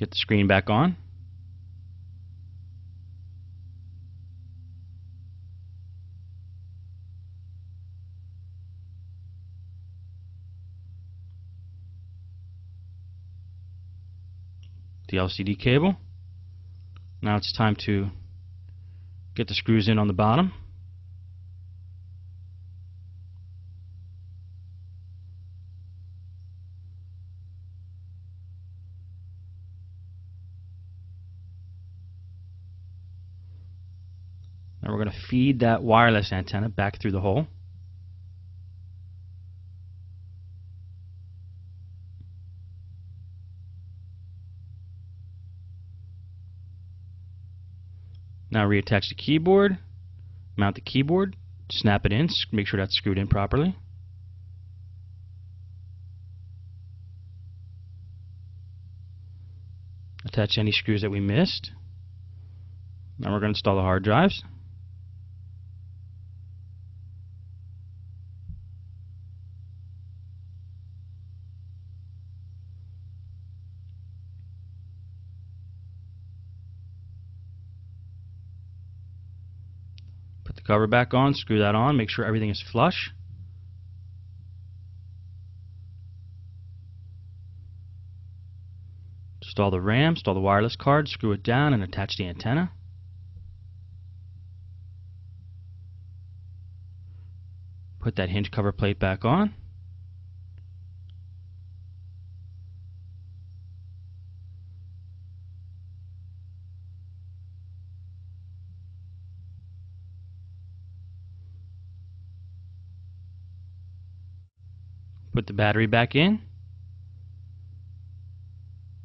Get the screen back on. The LCD cable. Now it's time to get the screws in on the bottom. Now we're going to feed that wireless antenna back through the hole. Now reattach the keyboard, mount the keyboard, snap it in, make sure that's screwed in properly. Attach any screws that we missed. Now we're going to install the hard drives. Put the cover back on, screw that on, make sure everything is flush. Install the RAM, install the wireless card, screw it down and attach the antenna. Put that hinge cover plate back on. Put the battery back in.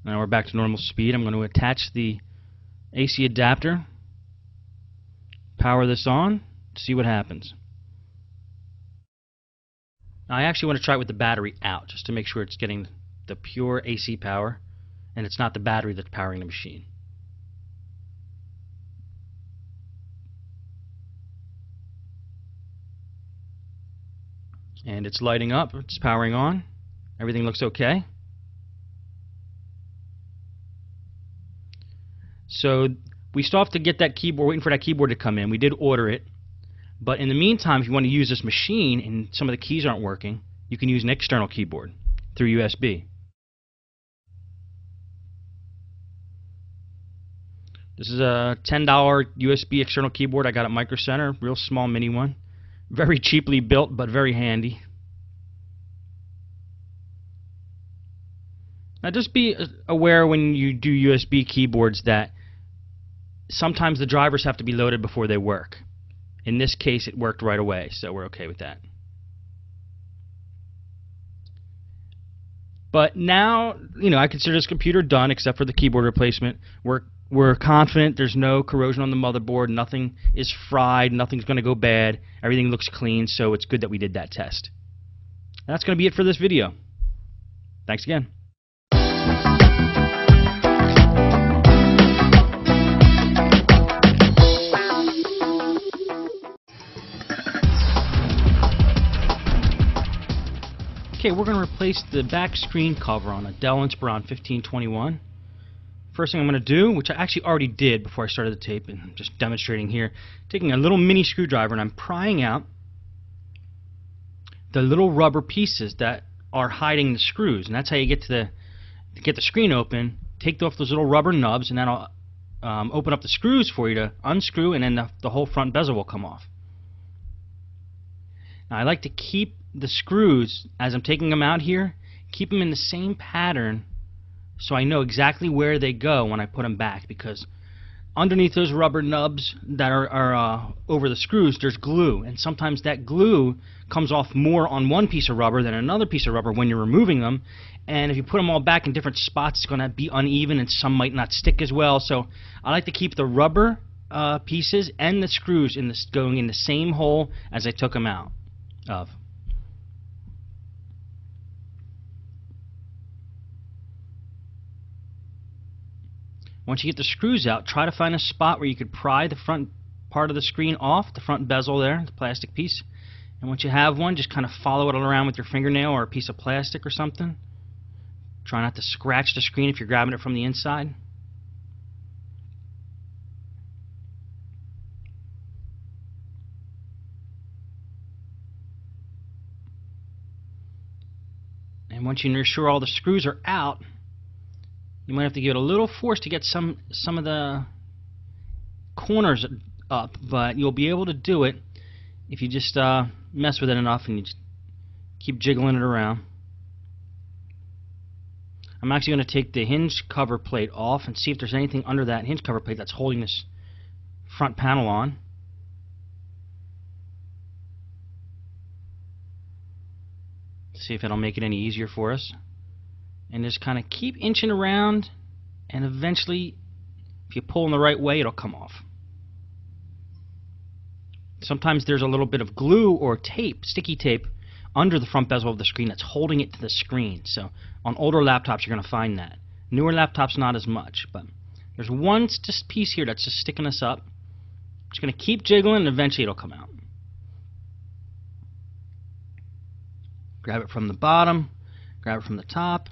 Now we're back to normal speed. I'm going to attach the AC adapter, power this on, see what happens. Now I actually want to try it with the battery out, just to make sure it's getting the pure AC power and it's not the battery that's powering the machine. And it's lighting up, it's powering on, everything looks okay. So we still have to get that keyboard, waiting for that keyboard to come in. We did order it, but in the meantime, if you want to use this machine and some of the keys aren't working, you can use an external keyboard through USB. This is a $10 USB external keyboard I got at Micro Center, real small mini one. Very cheaply built, but very handy. Now just be aware when you do USB keyboards that sometimes the drivers have to be loaded before they work. In this case, it worked right away, so we're okay with that. But now, I consider this computer done except for the keyboard replacement. We're confident there's no corrosion on the motherboard, nothing is fried, nothing's going to go bad, everything looks clean, so it's good that we did that test. And that's going to be it for this video. Thanks again. Okay, we're going to replace the back screen cover on a Dell Inspiron 1521. First thing I'm going to do, which I actually already did before I started the tape, and I'm just demonstrating here, taking a little mini screwdriver and I'm prying out the little rubber pieces that are hiding the screws, and that's how you get to get the screen open. Take off those little rubber nubs, and that'll open up the screws for you to unscrew, and then the whole front bezel will come off. Now I like to keep the screws, as I'm taking them out here, keep them in the same pattern so I know exactly where they go when I put them back, because underneath those rubber nubs that are over the screws, there's glue, and sometimes that glue comes off more on one piece of rubber than another piece of rubber when you're removing them, and if you put them all back in different spots, it's going to be uneven and some might not stick as well. So I like to keep the rubber pieces and the screws going in the same hole as I took them out of. Once you get the screws out, try to find a spot where you could pry the front part of the screen off, the front bezel there, the plastic piece. And once you have one, just kind of follow it around with your fingernail or a piece of plastic or something. Try not to scratch the screen if you're grabbing it from the inside. And once you're sure all the screws are out, you might have to give it a little force to get some of the corners up, but you'll be able to do it if you just mess with it enough and you just keep jiggling it around. I'm actually going to take the hinge cover plate off and see if there's anything under that hinge cover plate that's holding this front panel on. See if it'll make it any easier for us. And just kind of keep inching around, and eventually, if you pull in the right way, it'll come off. Sometimes there's a little bit of glue or tape, sticky tape, under the front bezel of the screen that's holding it to the screen. So on older laptops, you're going to find that. Newer laptops, not as much, but there's one just piece here that's just sticking us up. Just going to keep jiggling, and eventually it'll come out. Grab it from the bottom, grab it from the top.